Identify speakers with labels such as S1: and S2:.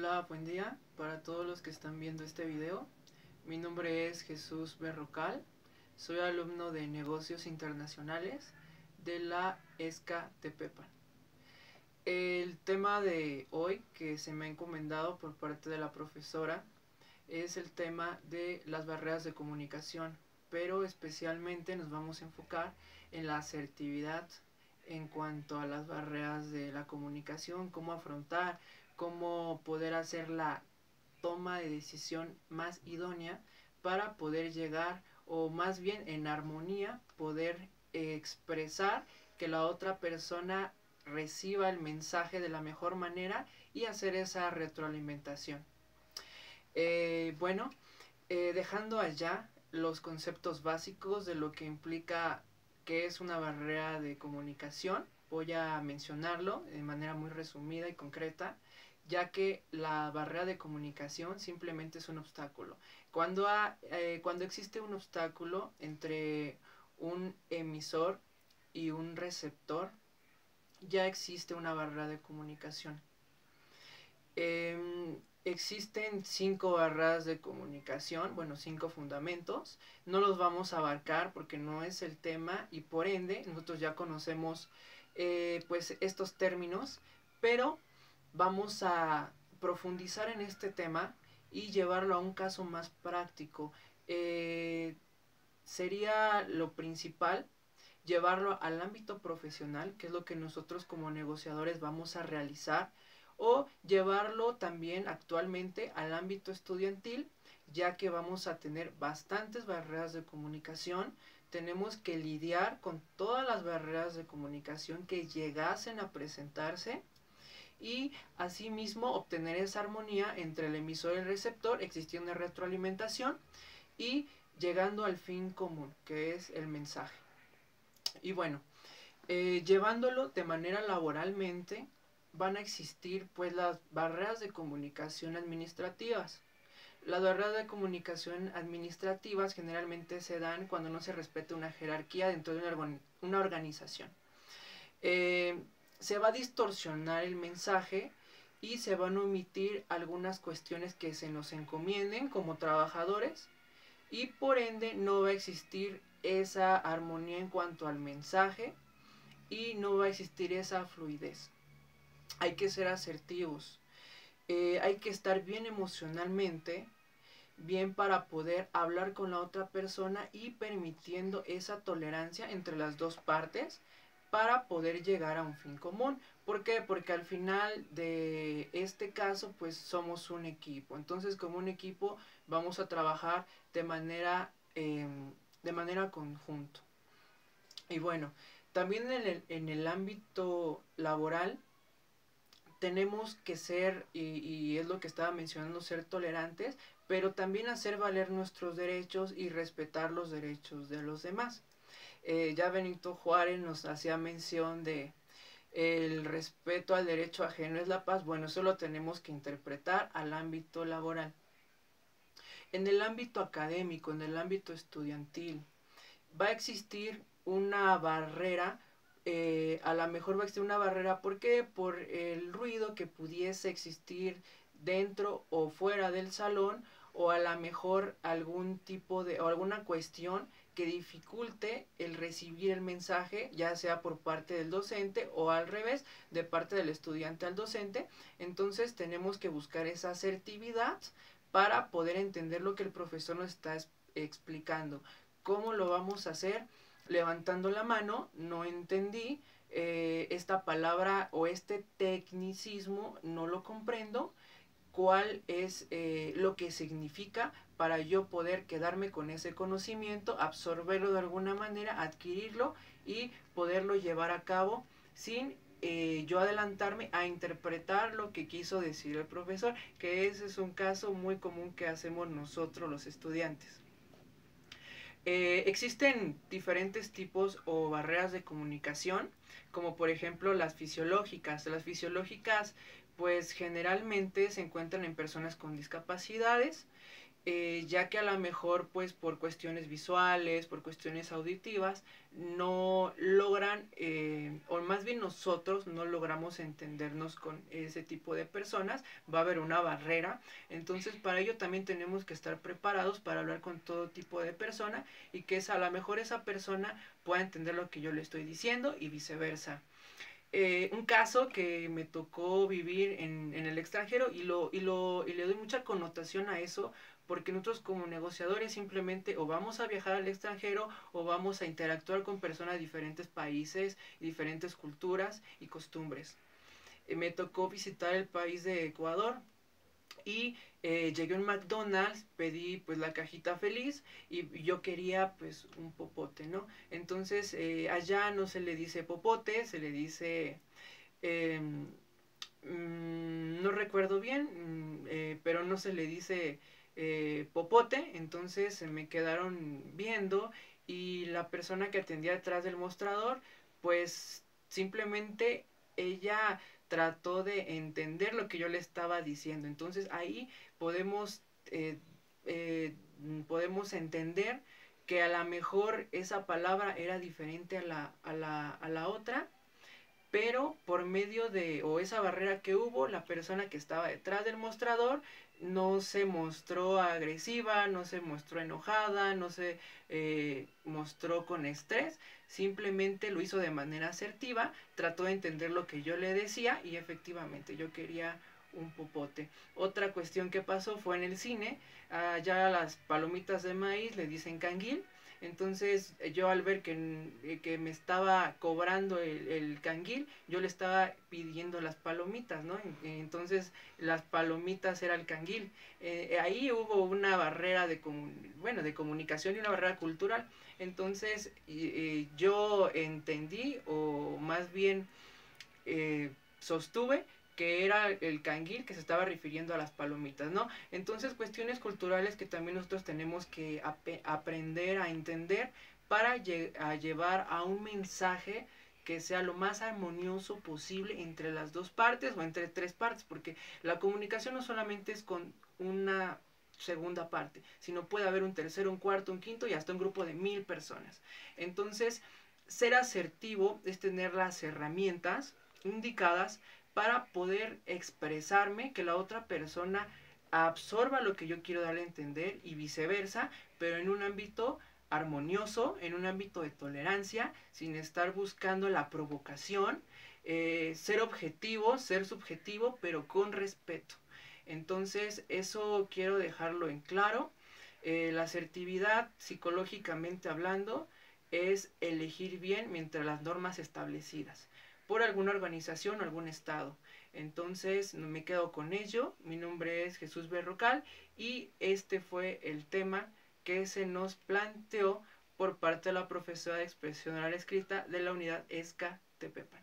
S1: Hola, buen día para todos los que están viendo este video. Mi nombre es Jesús Berrocal, soy alumno de Negocios Internacionales de la ESCA Tepepan. El tema de hoy que se me ha encomendado por parte de la profesora es el tema de las barreras de comunicación, pero especialmente nos vamos a enfocar en la asertividad en cuanto a las barreras de la comunicación, cómo afrontar, cómo poder hacer la toma de decisión más idónea para poder llegar, o más bien en armonía, poder expresar que la otra persona reciba el mensaje de la mejor manera y hacer esa retroalimentación. Dejando allá los conceptos básicos de lo que implica que es una barrera de comunicación, voy a mencionarlo de manera muy resumida y concreta, ya que la barrera de comunicación simplemente es un obstáculo. Cuando existe un obstáculo entre un emisor y un receptor, ya existe una barrera de comunicación. Existen 5 barreras de comunicación, bueno, 5 fundamentos. No los vamos a abarcar porque no es el tema y por ende nosotros ya conocemos pues estos términos, pero vamos a profundizar en este tema y llevarlo a un caso más práctico. Sería lo principal llevarlo al ámbito profesional, que es lo que nosotros como negociadores vamos a realizar, o llevarlo también actualmente al ámbito estudiantil, ya que vamos a tener bastantes barreras de comunicación. Tenemos que lidiar con todas las barreras de comunicación que llegasen a presentarse y asimismo obtener esa armonía entre el emisor y el receptor, existiendo una retroalimentación y llegando al fin común, que es el mensaje. Y bueno, llevándolo de manera laboralmente, van a existir pues las barreras de comunicación administrativas. Las barreras de comunicación administrativas generalmente se dan cuando no se respeta una jerarquía dentro de una organización. Se va a distorsionar el mensaje y se van a omitir algunas cuestiones que se nos encomienden como trabajadores, y por ende no va a existir esa armonía en cuanto al mensaje y no va a existir esa fluidez. Hay que ser asertivos, hay que estar bien emocionalmente, bien para poder hablar con la otra persona y permitiendo esa tolerancia entre las dos partes para poder llegar a un fin común. ¿Por qué? Porque al final de este caso pues somos un equipo. Entonces como un equipo vamos a trabajar de manera conjunto. Y bueno, también en el ámbito laboral tenemos que ser, y es lo que estaba mencionando, ser tolerantes, pero también hacer valer nuestros derechos y respetar los derechos de los demás. Ya Benito Juárez nos hacía mención de el respeto al derecho ajeno es la paz. Bueno, eso lo tenemos que interpretar al ámbito laboral. En el ámbito académico, en el ámbito estudiantil, va a existir una barrera, a lo mejor va a existir una barrera, ¿por qué? Por el ruido que pudiese existir dentro o fuera del salón, o a lo mejor algún tipo de, o alguna cuestión que dificulte el recibir el mensaje, ya sea por parte del docente o al revés, de parte del estudiante al docente. Entonces tenemos que buscar esa asertividad para poder entender lo que el profesor nos está explicando. ¿Cómo lo vamos a hacer? Levantando la mano, no entendí esta palabra o este tecnicismo, no lo comprendo. ¿Cuál es lo que significa para yo poder quedarme con ese conocimiento, absorberlo de alguna manera, adquirirlo y poderlo llevar a cabo sin yo adelantarme a interpretar lo que quiso decir el profesor? Que ese es un caso muy común que hacemos nosotros los estudiantes. Existen diferentes tipos o barreras de comunicación, como por ejemplo las fisiológicas. Las fisiológicas pues generalmente se encuentran en personas con discapacidades ya que a lo mejor pues por cuestiones visuales, por cuestiones auditivas, no logran, o más bien nosotros no logramos entendernos con ese tipo de personas, va a haber una barrera, entonces para ello también tenemos que estar preparados para hablar con todo tipo de persona y que a lo mejor esa persona pueda entender lo que yo le estoy diciendo y viceversa. Un caso que me tocó vivir en el extranjero y le doy mucha connotación a eso porque nosotros como negociadores simplemente o vamos a viajar al extranjero o vamos a interactuar con personas de diferentes países, diferentes culturas y costumbres. Me tocó visitar el país de Ecuador y llegué a un McDonald's, pedí pues la cajita feliz y yo quería pues un popote, ¿no? Entonces allá no se le dice popote, se le dice, eh, no recuerdo bien, pero no se le dice popote, entonces se me quedaron viendo y la persona que atendía detrás del mostrador pues simplemente ella trató de entender lo que yo le estaba diciendo. Entonces ahí podemos, eh, eh, podemos entender que a lo mejor esa palabra era diferente a la otra, pero por medio de, o esa barrera que hubo, la persona que estaba detrás del mostrador no se mostró agresiva, no se mostró enojada, no se mostró con estrés, simplemente lo hizo de manera asertiva, trató de entender lo que yo le decía y efectivamente yo quería un popote. Otra cuestión que pasó fue en el cine, ya las palomitas de maíz le dicen canguil, entonces yo al ver que me estaba cobrando el canguil, yo le estaba pidiendo las palomitas, ¿no? Entonces las palomitas era el canguil. Ahí hubo una barrera bueno, de comunicación y una barrera cultural. Entonces yo entendí, o más bien sostuve que era el canguil que se estaba refiriendo a las palomitas, ¿no? Entonces, cuestiones culturales que también nosotros tenemos que aprender a entender para a llevar a un mensaje que sea lo más armonioso posible entre las dos partes o entre tres partes, porque la comunicación no solamente es con una segunda parte, sino puede haber un tercero, un cuarto, un quinto y hasta un grupo de 1000 personas. Entonces, ser asertivo es tener las herramientas indicadas para poder expresarme, que la otra persona absorba lo que yo quiero darle a entender y viceversa, pero en un ámbito armonioso, en un ámbito de tolerancia, sin estar buscando la provocación, ser objetivo, ser subjetivo, pero con respeto. Entonces, eso quiero dejarlo en claro. La asertividad, psicológicamente hablando, es elegir bien mientras las normas establecidas por alguna organización o algún estado. Entonces me quedo con ello. Mi nombre es Jesús Berrocal y este fue el tema que se nos planteó por parte de la profesora de expresión oral escrita de la unidad ESCA Tepepan.